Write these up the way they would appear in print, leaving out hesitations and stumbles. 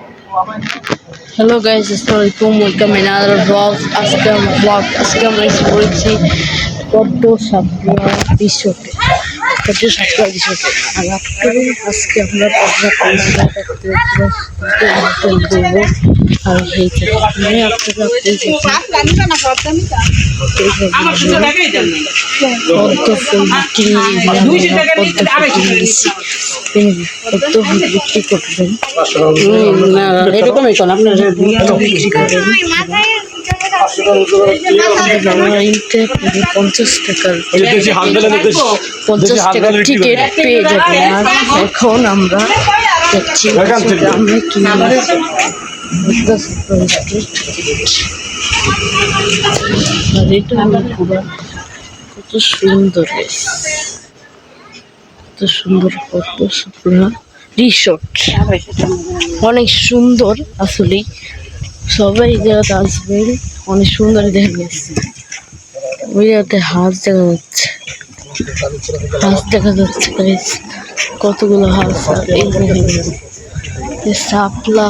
Hello guys, Assalamualaikum. Welcome in another vlog. আজকে আমরা এসে পড়েছি পদ্ম সাপলা রিসোর্টে। আর আজকে আমরা পদ্মা করবো আর পদ্ম ফুল বিক্রি করবেন। এরকমই কোন আপনার বিক্রি করেন 50 টাকার 50 টাকার টিকিট পেয়ে যাবেন। আর এখন আমরা যাচ্ছি, আমরা কিনবো আর এটা আমার পুরো কত সুন্দর, কত সুন্দর পদ্ম সাপলা রিসোর্ট, অনেক সুন্দর। আসলে সবাই জায়গাতে আসবেন, অনেক সুন্দর দেখা গেছে। ওই জায়গাতে হাঁস দেখা যাচ্ছে, কতগুলো হাঁস। আর এই সাপলা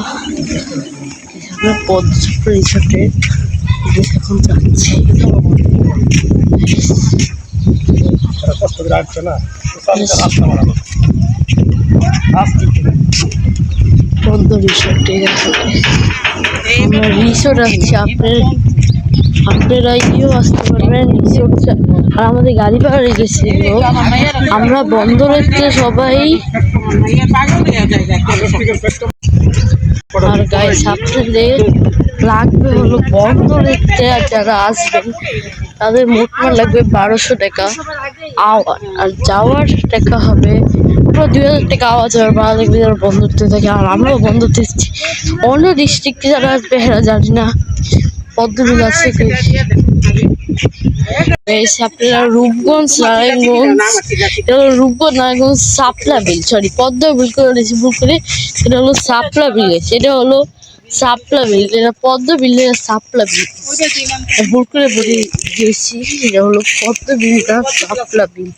পদ্ম সাপলা রিসোর্টে এখন যাচ্ছি। পদ্ম রিসোর্টে আমরা রিসোর্ট আসছি, আপনারা গিয়েও আসতে পারবেন রিসোর্ট। আর আমাদের গাড়ি ভাড়া রেখেছিল, আমরা বন্দরেতে সবাই। আর গাইস আপনাদের লাগবে হলো বন্দরেতে, আর যারা আসবেন তাদের মোট লাগবে 1200 টাকা আওয়ার, আর যাওয়ার টাকা হবে 2000 টাকা আওয়া যাওয়ার ভাড়া লাগবে যারা বন্ধুত্বে থাকে। আর আমরাও বন্ধুত্বে এসেছি, অন্য ডিস্ট্রিক্টে যারা আসবে এরা জানি না পদ্মবিল আছে কি। আপনারা রূপগঞ্জ নারায়ণগঞ্জ, নারায়ণগঞ্জ সাপলা বিল, সরি পদ্ম বিল করে ভুল করে, সেটা হলো সাপলা বিল, সেটা হলো সাপলা বিল, এটা পদ্ম বিল, সাপলা বিল ভুল করে বলে দিয়েছি। এটা হলো পদ্ম বিলটা সাপলা বিল।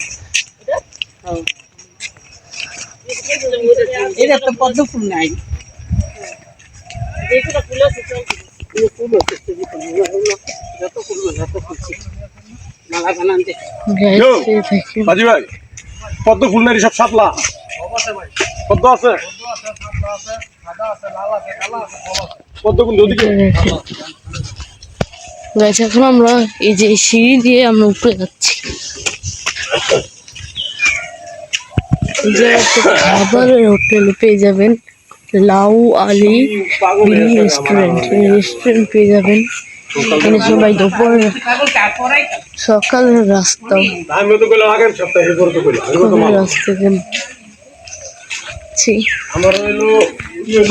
এটা তো পদ্ম ফুল নাই, পদ্ম ফুল নাই, সব সাপলা পদ্ম আছে। এখন আমরা এই যে সিঁড়ি দিয়ে আমরা উপরে যাচ্ছি। খাবারের হোটেলে পেয়ে যাবেন লাউ আলি রেস্টুরেন্ট পেয়ে যাবেন। এখানে সবাই দুপুর সকালের রাস্তা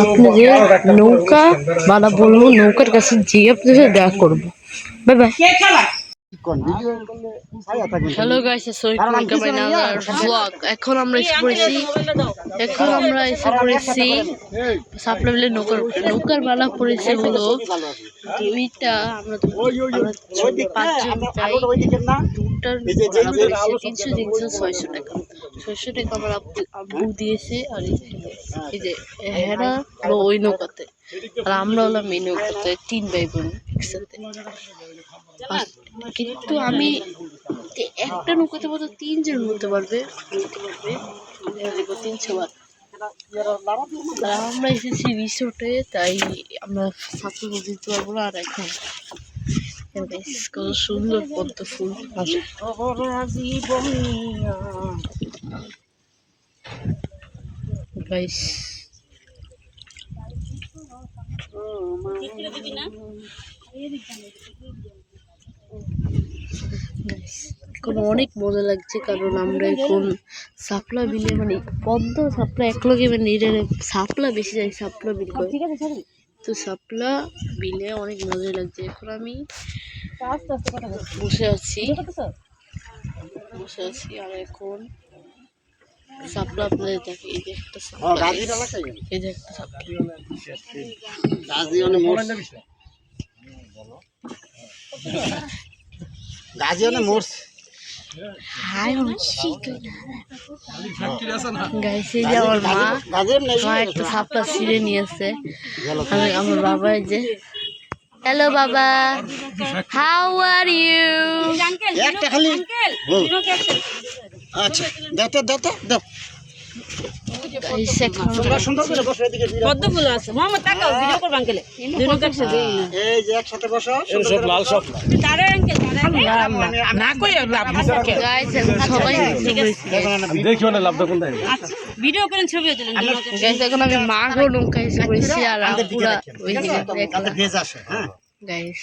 আপনাদের নৌকা বানা বলবো, নৌকার কাছে যেয়ে আপনাদের দেখা করবো। Bye bye. হ্যালো গাইস, এখন আমরা এসে পড়েছি সাপলা বিলের নৌকার বালা পড়েছে হলো দুইটা। আমরা 5জন যাই, দুটার 300 টাকা 600 টাকা আমার আব্বু দিয়েছে। আর এই যে হেরা হলো ওই নৌকাতে, আর আমরা হলাম এই নৌকাতে, 3 ভাই বোন একসাথে। কিন্তু আমি একটা নৌকাতে মতো 3 জন উঠতে পারবে 300 বার। আমরা এসেছি রিসোর্টে, তাই আমরা ছাত্র দিতে পারবো না। আর এখন কত সুন্দর পদ্ম ফুল। গাইস এখন অনেক মজা লাগছে, কারণ আমরা এখন সাপলা বিলে, মানে পদ্ম সাপলা একলগে, মানে এটা সাপলা বেশি যায়, সাপলা বিল করে, তো সাপলা বিলে অনেক মজা লাগছে। এখন আমি বসে আছি আর এখন সাপলা আপনাদের দেখে, এই যে একটা সাপলা, এই যে একটা সাপলা। হাই গাইস, এই যে আমার মা একটা ছাপলা ছিঁড়ে নিয়েছে। আমার বাবা, এই যে হ্যালো বাবা, হাউ আর ইউ? একটা খালি আচ্ছা দাও তো দাও তো দাও সুন্দর করে বসো এদিকে পদ্ম ফুল আছে মোহাম্মদ তাকাও ভিডিও করব আঙ্কেল দুটো কাছে দেই না এই যে একসাথে বসো সব লাল সব তারে আঙ্কেল না কই লাভ থাকে গাইস সবাই আমি দেখিও না লাভটা কোন দাঁড়িয়ে আচ্ছা ভিডিও করেন ছবিও দিলেন গাইস এখন আমি মাগো লঙ্কা এসে করেছি আর পুরা ওই দিকে কালকে ভেজ আসে হ্যাঁ গাইস।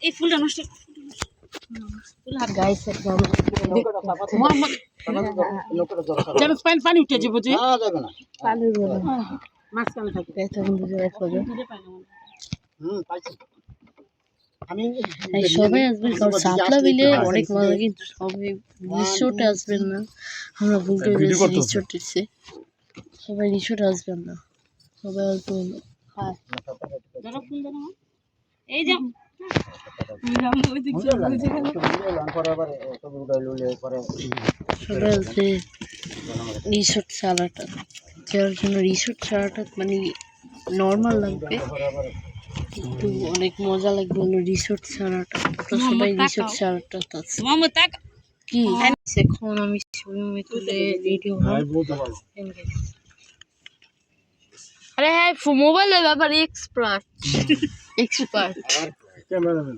এই ফুলটা নষ্ট গাইস একদম মোহাম্মদ যেন পানি উঠে যাবে যে না যাবে না পানি বলে মাছ কাল থাকে গাইস এখন বুঝে রাখো যে পাইছি আমি এই সবাই আসবেন, কারণ সাপলা বিলে অনেক মজা, কিন্তু সবাই রিসোর্টে আসবেন না। আমরা ভুলতে পেরেছি রিসোর্ট এসে, সবাই রিসোর্টে আসবেন না, সবাই আসবেন। হ্যাঁ ধরো ফুল ধরো এই যে সবাই আসবে রিসোর্ট ছাড়াটা, যার জন্য রিসোর্ট ছাড়াটা মানে নর্মাল লাগবে কিন্তু অনেক মজা লাগবে হলো রিসোর্ট ছাড়াটা। তো সবাই রিসোর্ট ছাড়াটা আছে মোহাম্মদ তাক কি এখন আমি সুইমিং তুলে রেডি হই। আরে হ্যাঁ, মোবাইলের ব্যাপারে এক্সপার্ট এক্সপার্ট। ক্যামেরাম্যান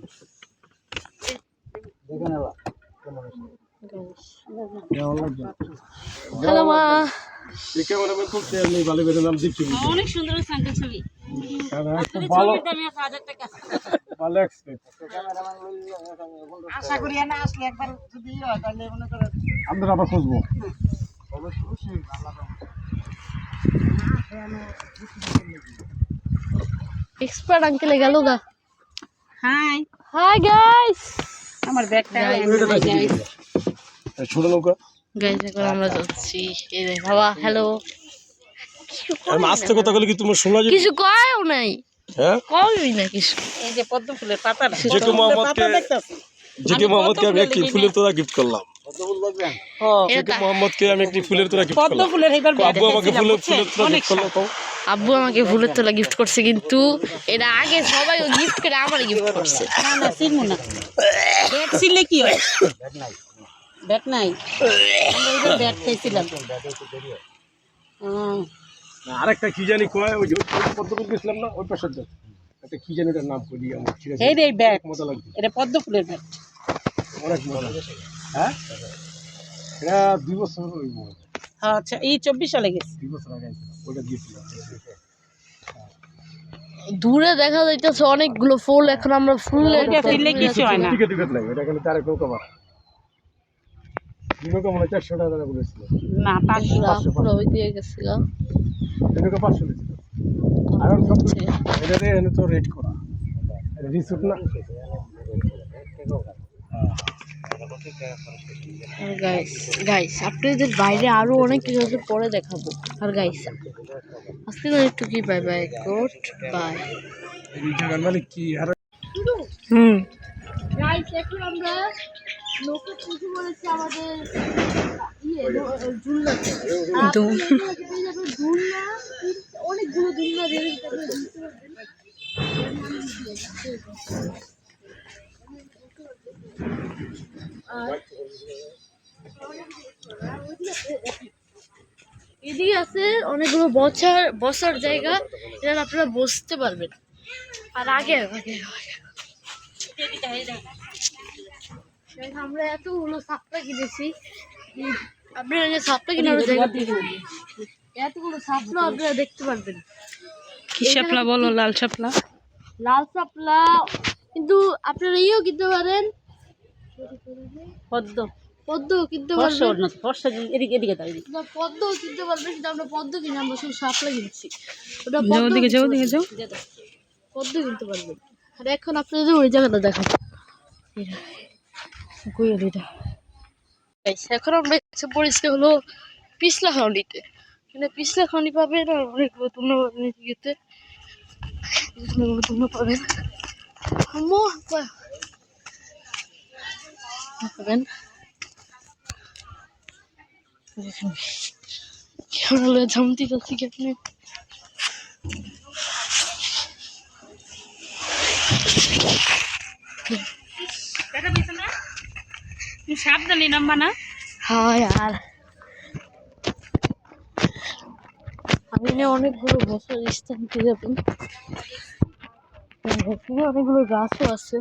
হ্যালো মা, এই ক্যামেরাম্যান করতে আমি ভালো করে নাম দেখছি অনেক সুন্দর আঙ্কেল ছবি খুব ভালো আমি 1000 টাকা ভালো এক্সপেক্ট আশা করি না আসলে একবার যদি হয় তাহলে মনে করে আমরা আবার খুঁজবো এক্সপার্ট আঙ্কেলে গেল গা। হাই হাই গাইস, আমার ব্যাগটা ছোট নৌকা গাইস এখন আমরা যাচ্ছি। এই দেখ বাবা, হ্যালো। আমি আস্তে কথা বলি কি তোমার শোনা যায়? কিছু কয়ও নাই, হ্যাঁ কয়ই না কিছু। এই যে পদ্ম ফুলের পাতাটা জেকে মোহাম্মদকে আমি একটি ফুলের তোড়া গিফট করলাম। জেকে মোহাম্মদকে আমি একটি ফুলের তোড়া গিফট পদ্ম করলাম। ফুলের এইবার আব্বু আমাকে ফুলের তোড়া গিফট করলো তো আব্বু আমাকে ফুলের তোলা গিফট করছে, কিন্তু এটা আগে সবাই গিফট করে আমার গিফট করছে। না না চিনবো না ব্যাট ছিলে কি হয় ব্যাট নাই আমরা ওই ব্যাট খাইছিলাম আরেকটা কি জানি কয় ওই যে পদ্মফুল গেছিলাম না ওই পাশের দিকে একটা কি জানি ওটার নাম করি আমার ঠিক আছে এই রে ব্যাট মজা লাগবে এটা পদ্ম ফুলের ব্যাট অনেক মজা হ্যাঁ এটা 2 বছর ওই আচ্ছা এই 24 সালে গেছে 2 বছর আগে ওটা দিয়েছিলাম দূরে দেখা যাইতেছে অনেকগুলো ফুল, এখন আমরা ফুল ওইটা ফিরলে কিছু হয় না টিকে টিকে নাই এটা খালি তার নৌকা মারা নৌকা মানে 400 টাকা বলেছিল না পুরো ওই দিয়ে গেছে গা। নৌকা 500 ছিল আর সব এটাতে এনে তো রেট করা এটা রিসোর্ট না গাইস গাইস আপনাদের বাইরে আরো অনেক কিছু আছে, পরে দেখাবো। আর গাইস আজকে না একটু কি বাই বাই, গুড বাই। এই জায়গার মালিক কি আর গাইস এখন আমরা লোকে কিছু বলেছে আমাদের ঝুলনাতে ঝুলনা, অনেকগুলো ঝুলনা দিয়ে এদিকে আছে অনেকগুলো বসার জায়গা, এটা আপনারা বসতে পারবেন। আর আগে আমরা এতগুলো সাপটা কিনেছি, আপনারা যে সাপটা কেনার জায়গা এতগুলো সাপলা আপনারা দেখতে পারবেন। কি শাপলা বলো? লাল শাপলা লাল সাপলা, কিন্তু আপনারা ইয়েও কিনতে পারেন, পদ্ম পদ্ম কিনতে ফর্সা পারবেন। না ফর্সা এদিকে এদিকে দাও না, পদ্ম কিনতে পারবেন, কিন্তু আমরা পদ্ম কিনে আমরা শুধু শাপলা কিনছি। ওটা যাও পদ্ম দিকে যাও দিকে যাও পদ্ম কিনতে পারবেন। আর এখন আপনাদের ওই জায়গাটা দেখাবো, এখন আমরা এসে পড়েছি হলো পিছলা খাউনিতে। মানে পিছলা খাউনি পাবেন আর অনেকগুলো তুলনা পাবেন, ইয়েতে তুলনা পাবেন। পাবেন। ক্যামেরা ঝামতি করছি কেমনে সাবধানে নাম্বা না। হ্যাঁ আর আমি না অনেকগুলো বছর স্থান পেয়ে যাবেন, এখানে অনেকগুলো গাছও আছে।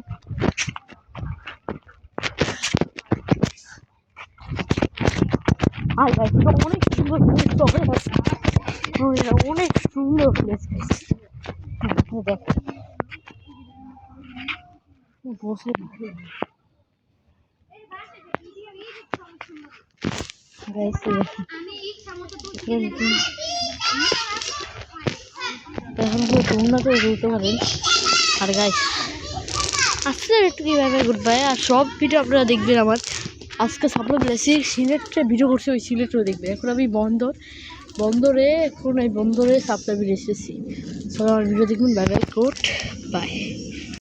আর গাছ অনেক সুন্দর শহর আছে, অনেক সুন্দর প্লেস। দেখ বসে তোমরা বলতে পারেন। আর গাইস আজকে একটু কীভাবে গুড বাই, আর সব ভিডিও আপনারা দেখবেন আমার। আজকে সাপোজ প্লেসি সিলেটে ভিডিও করছি, ওই সিলেটেও দেখবেন। এখন আমি বন্দরে এখন এই বন্দরে সাপ্লাই এসেছি। সবাই আমার ভিডিও দেখবেন। Bye bye, good bye.